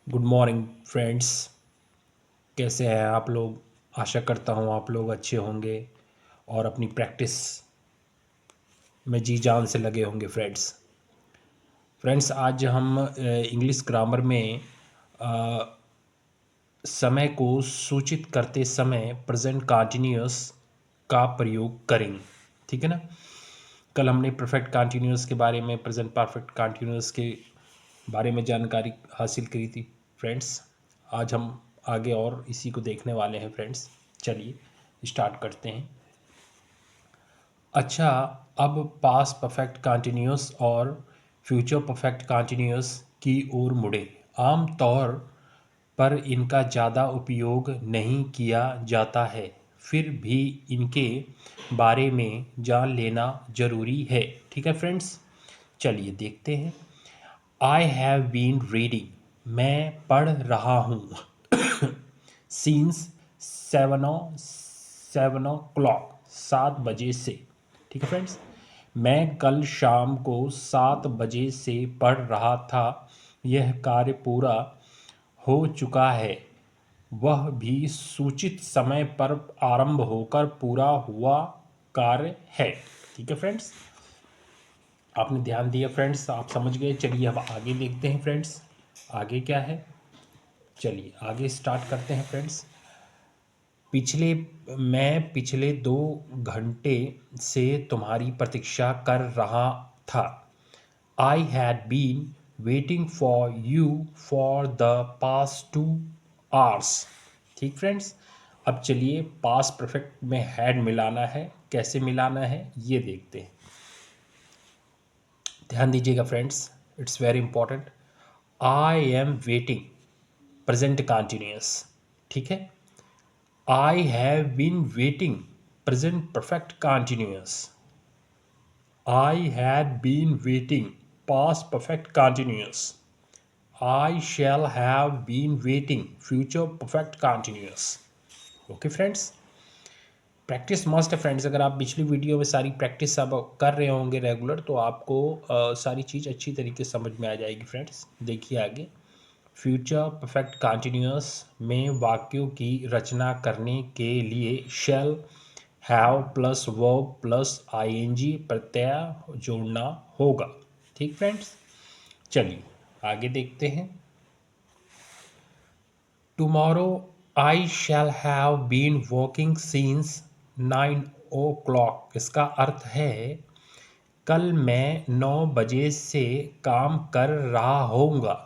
Good morning friends. कैसे हैं आप लोग? आशा करता हूँ आप लोग अच्छे होंगे और अपनी प्रैक्टिस में जी जान से लगे होंगे। फ्रेंड्स आज हम इंग्लिश ग्रामर में समय को सूचित करते समय प्रेजेंट कंटिन्यूअस का प्रयोग करेंगे। ठीक है ना। कल हमने परफेक्ट कंटिन्यूअस के बारे में, प्रेजेंट परफेक्ट कंटिन्यूअस के बारे में जानकारी हासिल करी थी फ्रेंड्स। आज हम आगे और इसी को देखने वाले हैं फ्रेंड्स। चलिए स्टार्ट करते हैं। अच्छा, अब पास्ट परफेक्ट कंटिन्यूअस और फ्यूचर परफेक्ट कंटिन्यूअस की ओर मुड़े। आम तौर पर इनका ज़्यादा उपयोग नहीं किया जाता है, फिर भी इनके बारे में जान लेना ज़रूरी है। ठीक है फ्रेंड्स, चलिए देखते हैं। आई हैव बीन रीडिंग, मैं पढ़ रहा हूँ। सीन्स 7 o'clock, 7 बजे से। ठीक है फ्रेंड्स, मैं कल शाम को 7 बजे से पढ़ रहा था। यह कार्य पूरा हो चुका है, वह भी सूचित समय पर आरंभ होकर पूरा हुआ कार्य है। ठीक है फ्रेंड्स, आपने ध्यान दिया फ्रेंड्स, आप समझ गए। चलिए अब आगे देखते हैं फ्रेंड्स, आगे क्या है। चलिए आगे स्टार्ट करते हैं फ्रेंड्स। पिछले 2 घंटे से तुम्हारी प्रतीक्षा कर रहा था। I had been waiting for you for the past 2 hours। ठीक फ्रेंड्स, अब चलिए पास्ट परफेक्ट में हैड मिलाना है। कैसे मिलाना है ये देखते हैं। ध्यान दीजिएगा friends, it's very important. I am waiting, present continuous. ठीक है। I have been waiting, present perfect continuous. I had been waiting, past perfect continuous. I shall have been waiting, future perfect continuous. Okay friends, practice must है friends. अगर आप पिछली video में सारी practice अब कर रहे होंगे रेगुलर, तो आपको सारी चीज़ अच्छी तरीके से समझ में आ जाएगी फ्रेंड्स। देखिए आगे, फ्यूचर परफेक्ट कंटिन्यूअस में वाक्यों की रचना करने के लिए shall, have plus verb plus ING प्रत्यय जोड़ना होगा। ठीक फ्रेंड्स, चलिए आगे देखते हैं। Tomorrow I shall have been working since 9 o'clock। इसका अर्थ है कल मैं 9 बजे से काम कर रहा होऊंगा।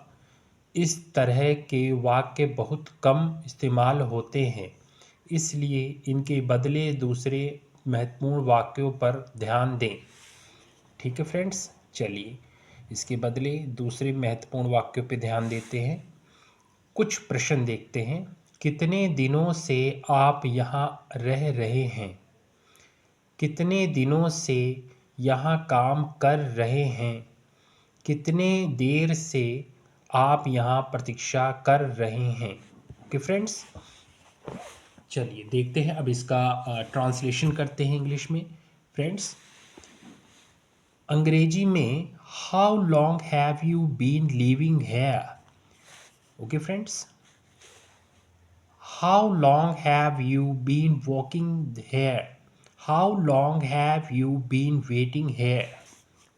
इस तरह के वाक्य बहुत कम इस्तेमाल होते हैं, इसलिए इनके बदले दूसरे महत्वपूर्ण वाक्यों पर ध्यान दें। ठीक है फ्रेंड्स, चलिए इसके बदले दूसरे महत्वपूर्ण वाक्यों पर ध्यान देते हैं। कुछ प्रश्न देखते हैं। कितने दिनों से आप यहाँ रह रहे हैं? कितने दिनों से यहाँ काम कर रहे हैं? कितने देर से आप यहाँ प्रतीक्षा कर रहे हैं? ओके फ्रेंड्स, चलिए देखते हैं। अब इसका ट्रांसलेशन करते हैं इंग्लिश में फ्रेंड्स। अंग्रेजी में how long have you been living here? Okay friends, how long have you been walking here? How long have you been waiting here?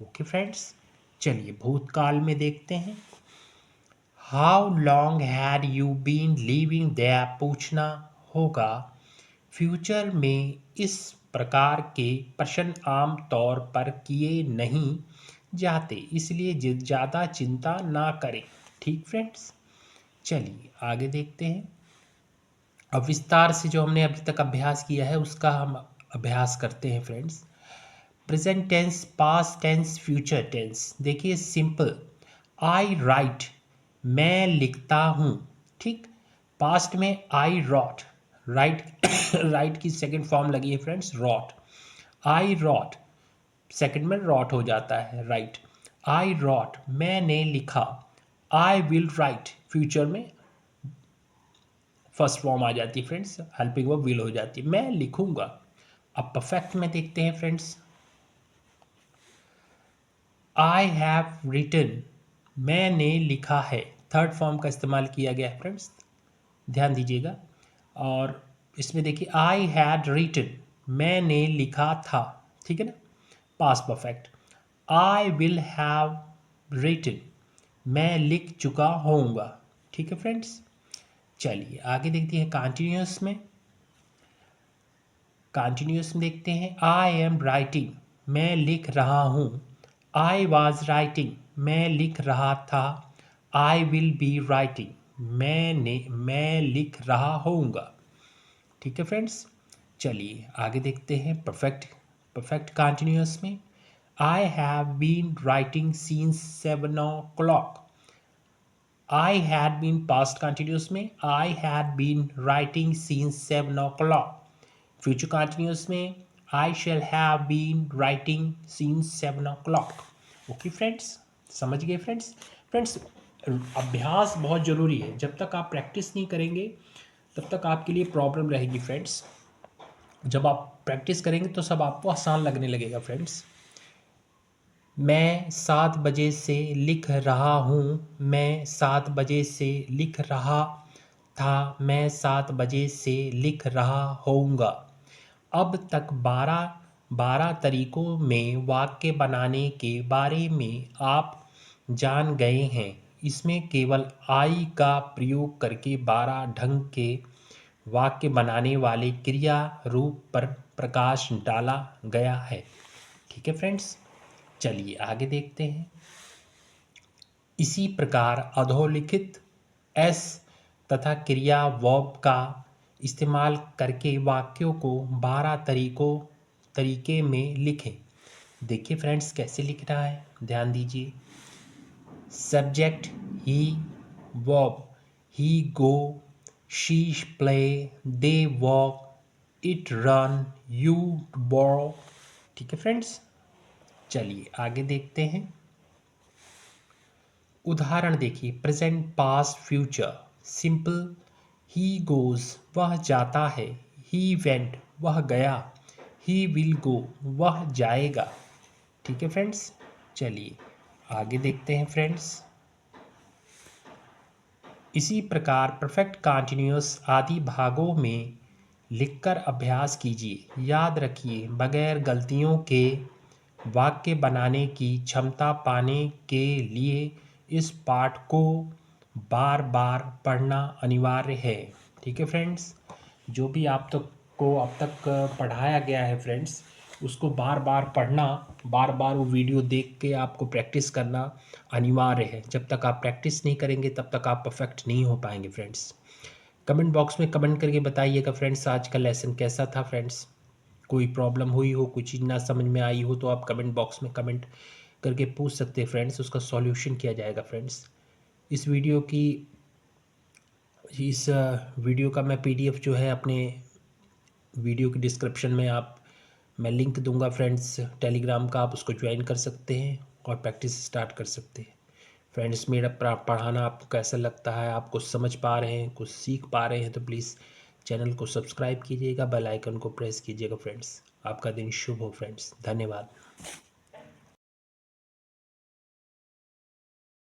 Okay friends, चलिए भूतकाल में देखते हैं। How long had you been living there? पूछना होगा। Future में इस प्रकार के प्रश्न आम तौर पर किए नहीं जाते, इसलिए ज़्यादा चिंता ना करें। ठीक फ्रेंड्स, चलिए आगे देखते हैं। अब विस्तार से जो हमने अभी तक अभ्यास किया है उसका हम अभ्यास करते हैं friends. Present tense, past tense, future tense. देखिए सिंपल, आई राइट, मैं लिखता हूँ। ठीक, पास्ट में आई रॉट, राइट राइट की सेकंड फॉर्म लगी है friends, wrote. I wrote, second में रॉट हो जाता है, राइट। आई रॉट, मैंने लिखा। आई विल राइट, फ्यूचर में फर्स्ट फॉर्म आ जाती है फ्रेंड्स, हेल्पिंग वर्ब विल हो जाती है, मैं लिखूंगा। अब परफेक्ट में देखते हैं फ्रेंड्स। आई हैव रिटन, मैंने लिखा है। थर्ड फॉर्म का इस्तेमाल किया गया है फ्रेंड्स, ध्यान दीजिएगा। और इसमें देखिए आई हैड रिटन, मैंने लिखा था, ठीक है ना, past perfect. I will have written, मैं लिख चुका होऊंगा, ठीक है फ्रेंड्स। चलिए आगे देखते हैं कंटिन्यूअस में। कंटिन्यूअस में देखते हैं आई एम राइटिंग, मैं लिख रहा हूँ। आई वॉज राइटिंग, मैं लिख रहा था। आई विल बी राइटिंग, मैं लिख रहा होऊंगा, ठीक है फ्रेंड्स। चलिए आगे देखते हैं परफेक्ट कंटिन्यूअस में। I have been writing since 7 o'clock। I had been past continuous में I had been writing since 7 o'clock। Future continuous में I shall have been writing since 7 o'clock। Okay friends, समझ गए friends. Friends अभ्यास बहुत ज़रूरी है, जब तक आप प्रैक्टिस नहीं करेंगे तब तक आपके लिए प्रॉब्लम रहेगी फ्रेंड्स। जब आप प्रैक्टिस करेंगे तो सब आपको आसान लगने लगेगा फ्रेंड्स। मैं 7 बजे से लिख रहा हूँ, मैं 7 बजे से लिख रहा था, मैं 7 बजे से लिख रहा होऊंगा। अब तक 12 तरीकों में वाक्य बनाने के बारे में आप जान गए हैं। इसमें केवल आई का प्रयोग करके 12 ढंग के वाक्य बनाने वाले क्रिया रूप पर प्रकाश डाला गया है, ठीक है फ्रेंड्स। चलिए आगे देखते हैं। इसी प्रकार अधोलिखित एस तथा क्रिया वर्ब का इस्तेमाल करके वाक्यों को 12 तरीके में लिखें। देखिए फ्रेंड्स कैसे लिख रहा है, ध्यान दीजिए। सब्जेक्ट ही, verb he go, she play, they walk, it run, you borrow, ठीक है फ्रेंड्स। चलिए आगे देखते हैं। उदाहरण देखिए, present past future. Simple, he goes वह जाता है, ही वेंट वह गया, ही विल गो वह जाएगा, ठीक है फ्रेंड्स। चलिए आगे देखते हैं फ्रेंड्स। इसी प्रकार परफेक्ट कंटिन्यूअस आदि भागों में लिखकर अभ्यास कीजिए। याद रखिए, बगैर गलतियों के वाक्य बनाने की क्षमता पाने के लिए इस पाठ को बार बार पढ़ना अनिवार्य है, ठीक है फ्रेंड्स। जो भी आप तक को अब तक पढ़ाया गया है फ्रेंड्स, उसको बार बार पढ़ना, बार बार वो वीडियो देख के आपको प्रैक्टिस करना अनिवार्य है। जब तक आप प्रैक्टिस नहीं करेंगे तब तक आप परफेक्ट नहीं हो पाएंगे फ्रेंड्स। कमेंट बॉक्स में कमेंट करके बताइएगा फ्रेंड्स आज का लेसन कैसा था फ्रेंड्स। कोई प्रॉब्लम हुई हो, कोई चीज़ ना समझ में आई हो तो आप कमेंट बॉक्स में कमेंट करके पूछ सकते हैं फ्रेंड्स, उसका सॉल्यूशन किया जाएगा फ्रेंड्स। इस वीडियो का मैं पीडीएफ जो है अपने वीडियो के डिस्क्रिप्शन में मैं लिंक दूंगा फ्रेंड्स टेलीग्राम का, आप उसको ज्वाइन कर सकते हैं और प्रैक्टिस स्टार्ट कर सकते हैं फ्रेंड्स। मेरा पढ़ाना आपको कैसा लगता है, आप कुछ समझ पा रहे हैं, कुछ सीख पा रहे हैं तो प्लीज़ चैनल को सब्सक्राइब कीजिएगा, बेल आइकन को प्रेस कीजिएगा फ्रेंड्स। आपका दिन शुभ हो फ्रेंड्स, धन्यवाद।